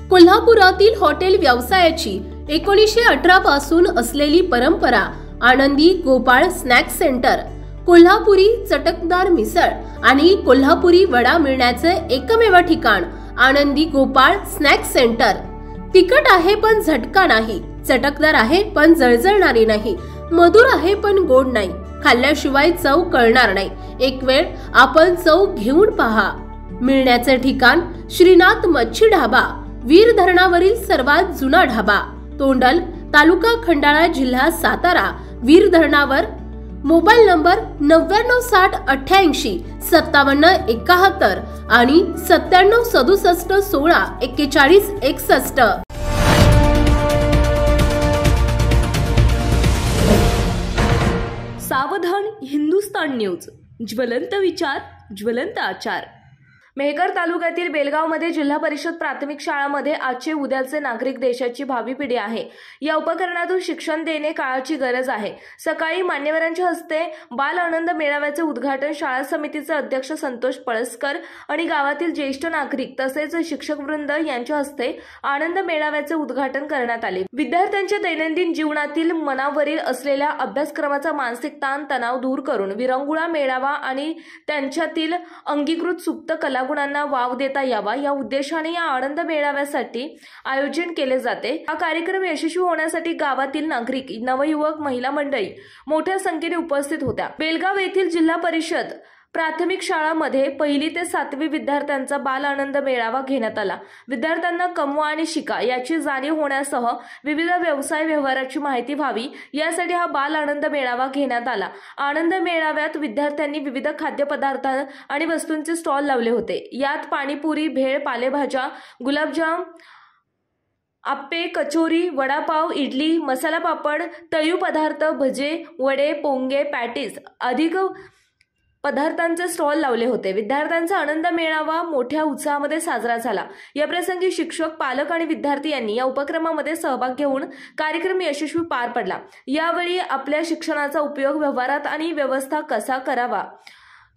कोल्हापुरातील हॉटेल व्यवसायाची 1918 पासून असलेली परंपरा आनंदी गोपाळ स्नॅक सेंटर, कोल्हापुरी चटकदार मिसळ आणि कोल्हापुरी वडा मिळण्याचे एकमेव ठिकाण आनंदी गोपाळ स्नॅक सेंटर। तिखट आहे पण झटका नाही, चटकदार आहे पण जळजळणारी नाही, मधुर आहे पण गोड नाही, खाल्ल्याशिवाय चव कळणार नाही। एक वेळ आपण चव घेऊन पहा। मिळण्याचे ठिकाण श्रीनाथ मच्छी ढाबा, वीर धरणावरील सर्वात जुना ढाबा, तोंडल, तालुका खंडाळा, जिल्हा सातारा। वीर धरणावर। मोबाईल नंबर 9960885771 आणि 9767164161। सावधान हिंदुस्तान न्यूज, ज्वलंत विचार, ज्वलंत आचार। मेहकर तालुक्यातील बेलगावमध्ये जिल्हा परिषद प्राथमिक शाळांमध्ये आजचे उद्याचे नागरिक देशाची भावी पिढी आहे। या उपकरणातून शिक्षण देणे काळाची गरज आहे। सकाळी मान्यवरांच्या हस्ते बाल आनंद मेळाव्याचे उद्घाटन शाळा समितीचे अध्यक्ष संतोष पळसकर आणि गावातील ज्येष्ठ नागरिक तसेच शिक्षक वृंद यांच्या हस्ते आनंद मेळाव्याचे उद्घाटन करण्यात आले। विद्यार्थ्यांच्या दैनंदिन जीवनातील मनावरील असलेल्या अभ्यासक्रमाचा मानसिक ताण तणाव दूर करून विरंगुळा मेळावा आणि त्यांच्यातील अंगीकृत सुप्त कला गुणांना वाव देता यावा या उद्देशाने या आनंद मेळाव्यासाठी आयोजन केले जाते। हा कार्यक्रम यशस्वी होण्यासाठी गावातील नागरिक, नवयुवक, महिला मंडळी मोठ्या संख्येने उपस्थित होत्या। बेलगाव येथील जिल्हा परिषद प्राथमिक शाळांमध्ये 1ली ते 7वी विद्यार्थ्यांचा बाल आनंद मेळावा घेण्यात आला। विद्यार्थ्यांना कमवा आणि शिका याची जाणीव होण्यासह विविध व्यवसाय व्यवहाराची माहिती व्हावी यासाठी हा बाल आनंद मेळावा घेण्यात आला। आनंद मेळाव्यात विद्यार्थ्यांनी विविध खाद्यपदार्थ आणि वस्तूंचे स्टॉल लावले होते। यात पाणीपुरी, भेळ, पालेभाज्या, गुलाबजाम, आप्पे, कचोरी, वडापाव, इडली, मसाला पापड, तळीव पदार्थ, भजे, वडे, पोंगे, पॅटीस अधिक पदार्थांचे स्टॉल लावले होते। विद्यार्थ्यांचा आनंद मेळावा मोठ्या उत्साहामध्ये साजरा झाला। या प्रसंगी शिक्षक, पालक आणि विद्यार्थी यांनी या उपक्रमामध्ये सहभाग घेऊन कार्यक्रम यशस्वी पार पडला। यावेळी आपल्या शिक्षणाचा उपयोग व्यवहारात आणि व्यवस्था कसा करावा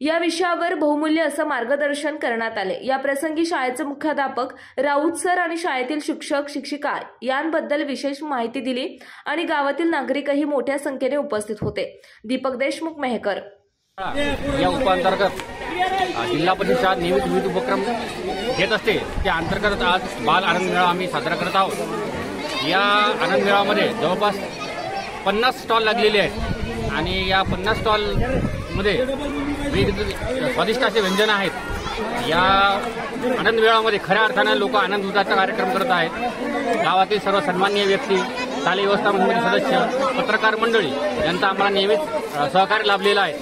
या विषयावर बहुमूल्य असं मार्गदर्शन करण्यात आले। या प्रसंगी शाळेचे मुख्याध्यापक राऊत सर आणि शाळेतील शिक्षक, शिक्षिका यांबद्दल विशेष माहिती दिली आणि गावातील नागरिकही मोठ्या संख्येने उपस्थित होते। दीपक देशमुख, मेहकर। या उपअंतर्गत जिल्हा परिषद शाळा नियमित विविध उपक्रम घेत असते। त्या अंतर्गत आज बाल आनंद मेळावा आम्ही साजरा करत आहोत। या आनंद मेळाव्यामध्ये जवळपास 50 स्टॉल लागलेले आहेत आणि या 50 स्टॉलमध्ये विविध स्वादिष्ट असे व्यंजन आहेत। या आनंद मेळाव्यामध्ये खऱ्या अर्थाने लोक आनंद लुटायचा कार्यक्रम करत आहेत। गावातील सर्व सन्माननीय व्यक्ती, शालेय व्यवस्थापन समिती सदस्य, पत्रकार मंडळी यांचा आम्हाला नेहमीच सहकार्य लाभलेला आहे।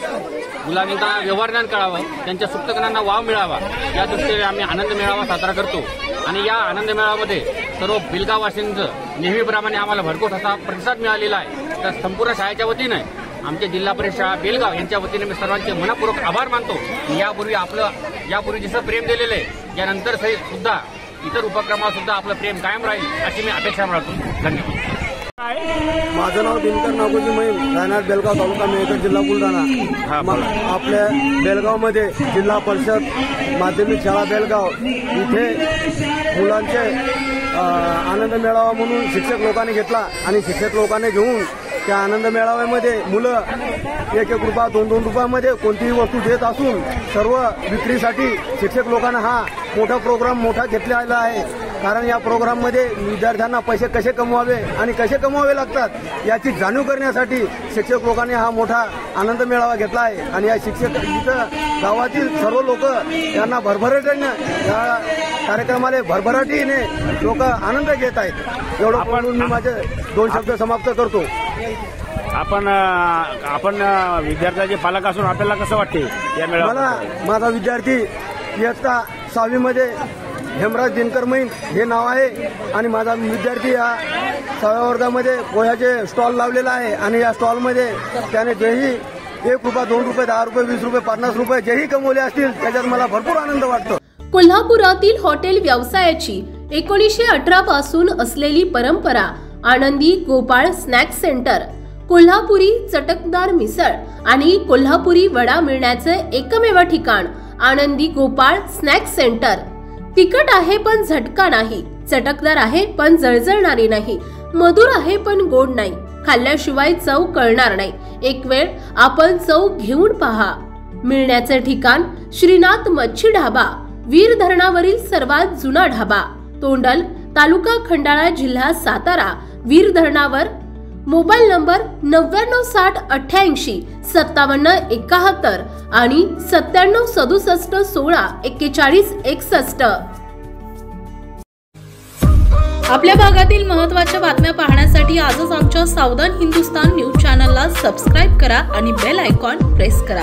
मुलांचा व्यवहार ज्ञान कळावं, त्यांच्या सुप्तगुणांना वाव मिळावा या दृष्टीने आम्ही आनंद मेळावा साजरा करतो। आणि या आनंद मेळाव्यामध्ये सर्व बेलगाववासींचं नेहमीप्रमाणे आम्हाला भरपूर असा प्रतिसाद मिळालेला आहे। तर संपूर्ण शाळेच्या वतीने, आमच्या जिल्हा परिषद शाळा बेलगाव यांच्या वतीने मी सर्वांचे मनपूर्वक आभार मानतो। यापूर्वी जसं प्रेम दिलेलं आहे, यानंतर सुद्धा इतर उपक्रमात सुद्धा आपलं प्रेम कायम राहील अशी मी अपेक्षा बाळगतो। धन्यवाद। माझं नाव दिनकर नागोजी मैम, राहणार बेलगाव, तालुका मेहकर, जिल्हा बुलढाणा। आपल्या बेलगावमध्ये जिल्हा परिषद माध्यमिक शाळा बेलगाव इथे मुलांचे आनंद मेळावा म्हणून शिक्षक लोकांनी घेतला आणि शिक्षक लोकांनी घेऊन त्या आनंद मेळाव्यामध्ये मुलं 1-1 रुपया, 2-2 रुपयामध्ये कोणतीही वस्तू देत असून सर्व विक्रीसाठी शिक्षक लोकांना हा मोठा प्रोग्राम घेतलेला आहे। कारण या प्रोग्राममध्ये विद्यार्थ्यांना पैसे कसे कमवावे आणि कसे कमवावे लागतात याची जाणीव करण्यासाठी शिक्षक लोकांनी हा मोठा आनंद मेळावा घेतला आहे। आणि या शिक्षक इथं गावातील सर्व लोक यांना भरभराटीने या कार्यक्रमाला भरभराटीने लोक आनंद घेत आहेत। एवढं म्हणून मी माझे 2 शब्द समाप्त करतो। आपण विद्यार्थ्याचे पालक असून आपल्याला कसं वाटते या मेळाव्यात? माझा विद्यार्थी इयत्ता 6वी मध्ये हेमराज दिनकर मैन हे नाव आहे आणि माझा विद्यार्थी या 6व्या वर्गामध्ये पोह्याचे स्टॉल लावलेला आहे आणि या स्टॉलमध्ये त्याने जेही 1 रुपया, 2 रुपये, 10 रुपये, 20 रुपये, 50 रुपये जेही कमवले असतील त्याच्यात मला भरपूर आनंद वाटतो। कोल्हापुरातील हॉटेल व्यवसायाची 1918 पासून असलेली परंपरा आनंदी गोपाळ स्नॅक सेंटर, कोल्हापुरी चटकदार मिसळ आणि कोल्हापुरी वडा मिळण्याचे एकमेव ठिकाण आनंदी गोपाळ स्नॅक सेंटर। तिखट आहे पण झटका नाही, चटकदार आहे पण जळजळणारी नाही, मधुर आहे पण गोड नाही, खाल्ल्याशिवाय चव कळणार नाही। एक वेळ आपण चव घेऊन पहा। मिळण्याचे ठिकाण श्रीनाथ मच्छी ढाबा, वीर धरणावरील सर्वात जुना ढाबा, तोंडल, तालुका खंडाळा, जिल्हा सातारा। वीर धरणावर। मोबाईल नंबर 9968875171 आणि 9767164161। आपल्या भागातील महत्त्वाच्या बातम्या पाहण्यासाठी आजच आमच्या सावधान हिंदुस्तान न्यूज चॅनलला सबस्क्राइब करा आणि बेल आयकॉन प्रेस करा।